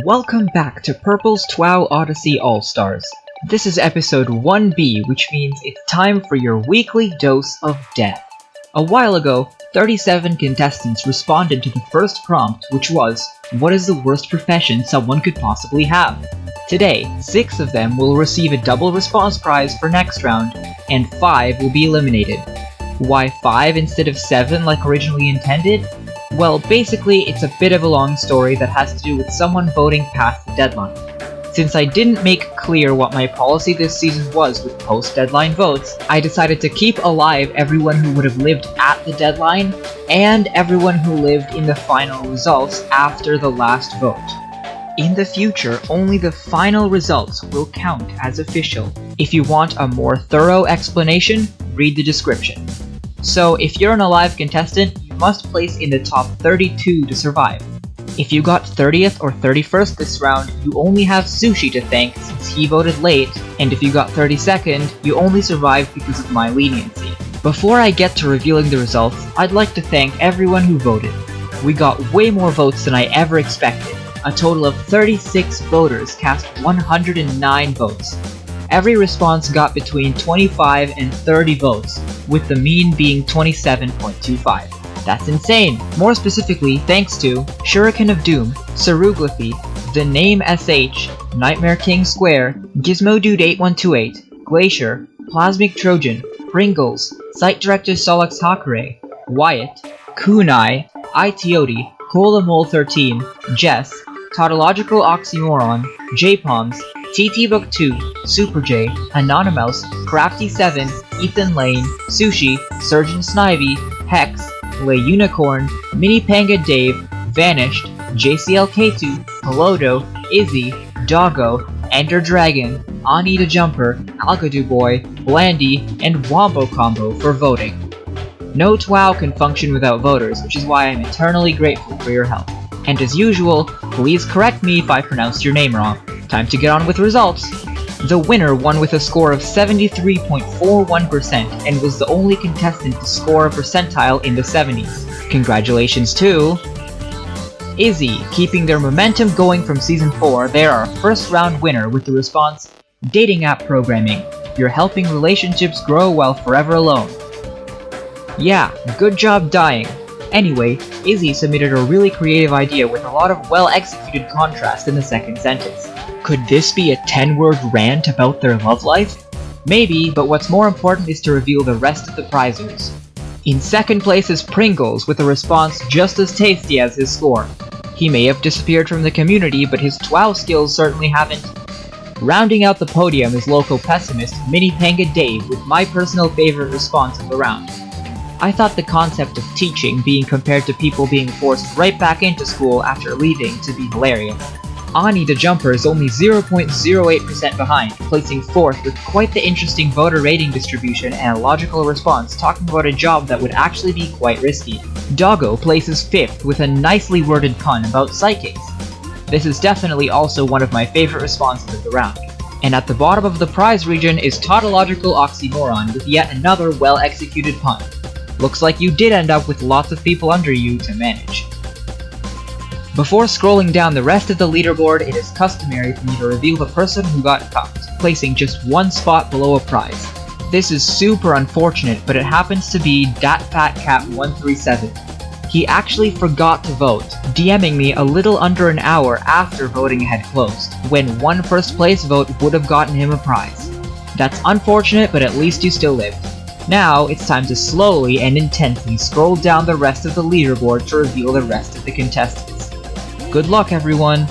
Welcome back to Purple's TWOW Odyssey All-Stars. This is episode 1B, which means it's time for your weekly dose of death. A while ago, 37 contestants responded to the first prompt, which was, what is the worst profession someone could possibly have? Today, 6 of them will receive a double response prize for next round, and 5 will be eliminated. Why 5 instead of 7 like originally intended? Well, basically, it's a bit of a long story that has to do with someone voting past the deadline. Since I didn't make clear what my policy this season was with post-deadline votes, I decided to keep alive everyone who would have lived at the deadline, and everyone who lived in the final results after the last vote. In the future, only the final results will count as official. If you want a more thorough explanation, read the description. So if you're an alive contestant, you must place in the top 32 to survive. If you got 30th or 31st this round, you only have Sushi to thank since he voted late, and if you got 32nd, you only survived because of my leniency. Before I get to revealing the results, I'd like to thank everyone who voted. We got way more votes than I ever expected. A total of 36 voters cast 109 votes. Every response got between 25 and 30 votes, with the mean being 27.25. That's insane! More specifically, thanks to Shuriken of Doom, Ceruglaphy, The Name SH, Nightmare King Square, Gizmodude8128, Glacier, Plasmic Trojan, Pringles, Site Director Solix Hakare, Wyatt, Kunai, Itioti, Colamole13, Jess, Tautological Oxymoron, J-Poms, TT-Book2, Super J, Anonymous, Crafty7, Ethan Lane, Sushi, Surgeon Snivy, Hex, Lay Unicorn, Mini Panga Dave, Vanished, JCLK2, Pelodo, Izzy, Doggo, Ender Dragon, Anita Jumper, Algadu Boy, Blandy, and Wombo Combo for voting. No TWOW can function without voters, which is why I'm eternally grateful for your help. And as usual, please correct me if I pronounced your name wrong. Time to get on with results. The winner won with a score of 73.41% and was the only contestant to score a percentile in the 70s. Congratulations to Izzy, keeping their momentum going from Season 4, they are our first round winner with the response, Dating App Programming. You're helping relationships grow while forever alone. Yeah, good job dying. Anyway, Izzy submitted a really creative idea with a lot of well-executed contrast in the second sentence. Could this be a 10-word rant about their love life? Maybe, but what's more important is to reveal the rest of the prizers. In second place is Pringles with a response just as tasty as his score. He may have disappeared from the community, but his TWOW skills certainly haven't. Rounding out the podium is local pessimist Mini Panga Dave with my personal favorite response of the round. I thought the concept of teaching being compared to people being forced right back into school after leaving to be hilarious. Ani the Jumper is only 0.08% behind, placing 4th with quite the interesting voter rating distribution and a logical response talking about a job that would actually be quite risky. Doggo places 5th with a nicely worded pun about psychics. This is definitely also one of my favorite responses of the round. And at the bottom of the prize region is Tautological Oxymoron with yet another well-executed pun. Looks like you did end up with lots of people under you to manage. Before scrolling down the rest of the leaderboard, it is customary for me to reveal the person who got cuffed, placing just one spot below a prize. This is super unfortunate, but it happens to be DatFatCat137. He actually forgot to vote, DMing me a little under an hour after voting had closed, when one first place vote would have gotten him a prize. That's unfortunate, but at least you still lived. Now, it's time to slowly and intensely scroll down the rest of the leaderboard to reveal the rest of the contestants. Good luck, everyone!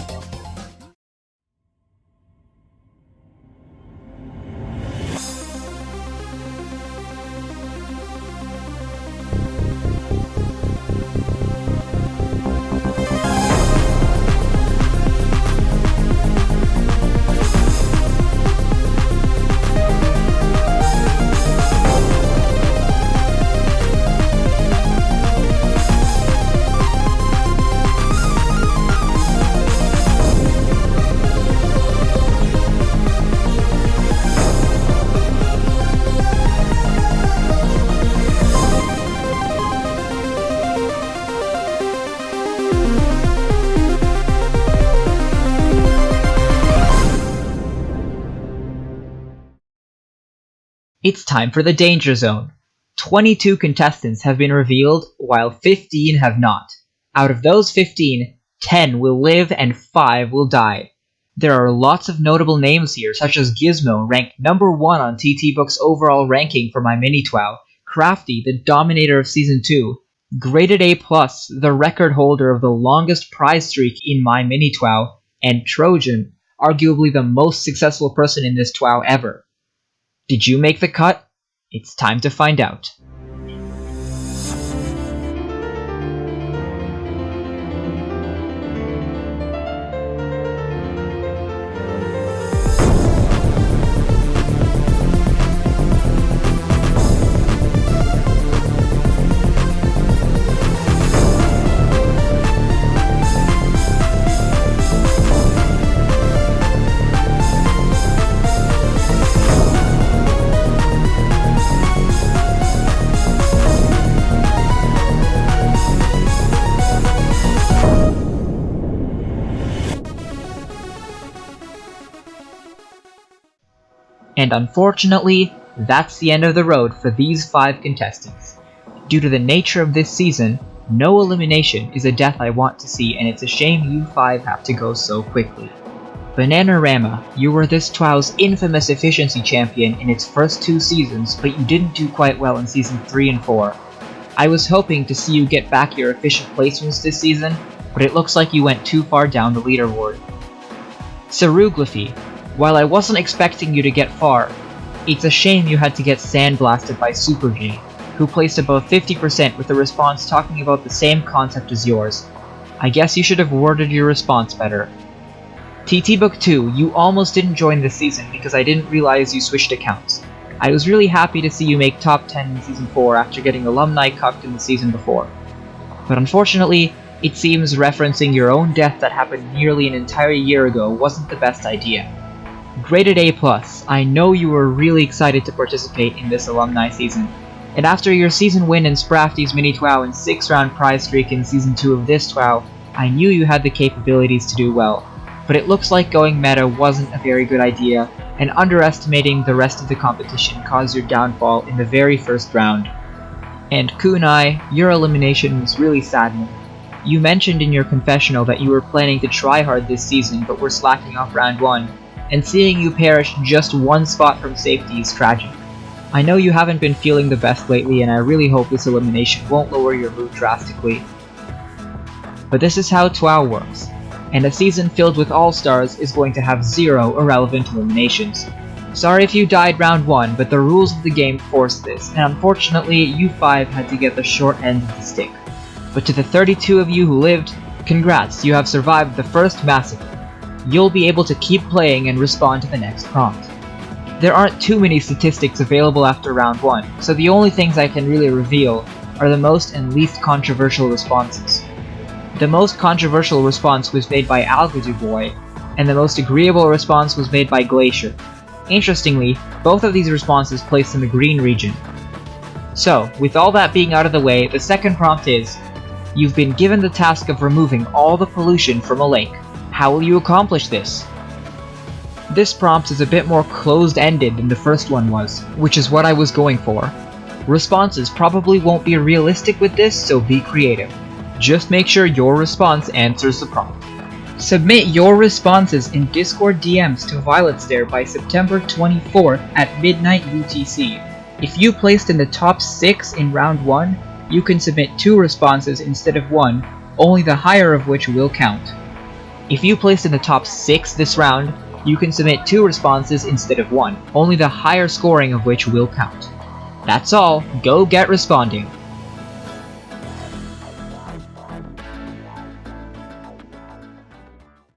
It's time for the danger zone. 22 contestants have been revealed, while 15 have not. Out of those 15, 10 will live and 5 will die. There are lots of notable names here, such as Gizmo, ranked number 1 on TTBook's overall ranking for my mini TWOW, Crafty, the dominator of Season 2, Graded A+, the record holder of the longest prize streak in my mini TWOW, and Trojan, arguably the most successful person in this TWOW ever. Did you make the cut? It's time to find out. And unfortunately, that's the end of the road for these 5 contestants. Due to the nature of this season, no elimination is a death I want to see, and it's a shame you 5 have to go so quickly. Bananarama, you were this TWOW's infamous efficiency champion in its first 2 seasons, but you didn't do quite well in Season 3 and 4. I was hoping to see you get back your efficient placements this season, but it looks like you went too far down the leaderboard. Ceruglyphy, while I wasn't expecting you to get far, it's a shame you had to get sandblasted by Super G, who placed above 50% with a response talking about the same concept as yours. I guess you should have worded your response better. TTBook 2, you almost didn't join this season because I didn't realize you switched accounts. I was really happy to see you make top 10 in Season 4 after getting alumni cucked in the season before. But unfortunately, it seems referencing your own death that happened nearly an entire year ago wasn't the best idea. Graded A+, I know you were really excited to participate in this alumni season, and after your season win in Sprafty's mini TWOW and 6-round prize streak in Season 2 of this TWOW, I knew you had the capabilities to do well, but it looks like going meta wasn't a very good idea, and underestimating the rest of the competition caused your downfall in the very first round. And Kunai, your elimination was really saddening. You mentioned in your confessional that you were planning to try hard this season but were slacking off round 1, and seeing you perish just 1 spot from safety is tragic. I know you haven't been feeling the best lately, and I really hope this elimination won't lower your mood drastically. But this is how TWOW works, and a season filled with all-stars is going to have 0 irrelevant eliminations. Sorry if you died round 1, but the rules of the game forced this, and unfortunately you 5 had to get the short end of the stick. But to the 32 of you who lived, congrats, you have survived the first massacre. You'll be able to keep playing and respond to the next prompt. There aren't too many statistics available after round 1, so the only things I can really reveal are the most and least controversial responses. The most controversial response was made by Algaduboy, and the most agreeable response was made by Glacier. Interestingly, both of these responses placed in the green region. So, with all that being out of the way, the second prompt is, you've been given the task of removing all the pollution from a lake. How will you accomplish this? This prompt is a bit more closed-ended than the first one was, which is what I was going for. Responses probably won't be realistic with this, so be creative. Just make sure your response answers the prompt. Submit your responses in Discord DMs to VioletStare by September 24th at midnight UTC. If you placed in the top 6 in round 1, you can submit 2 responses instead of 1, only the higher of which will count. If you placed in the top 6 this round, you can submit 2 responses instead of 1, only the higher scoring of which will count. That's all, go get responding.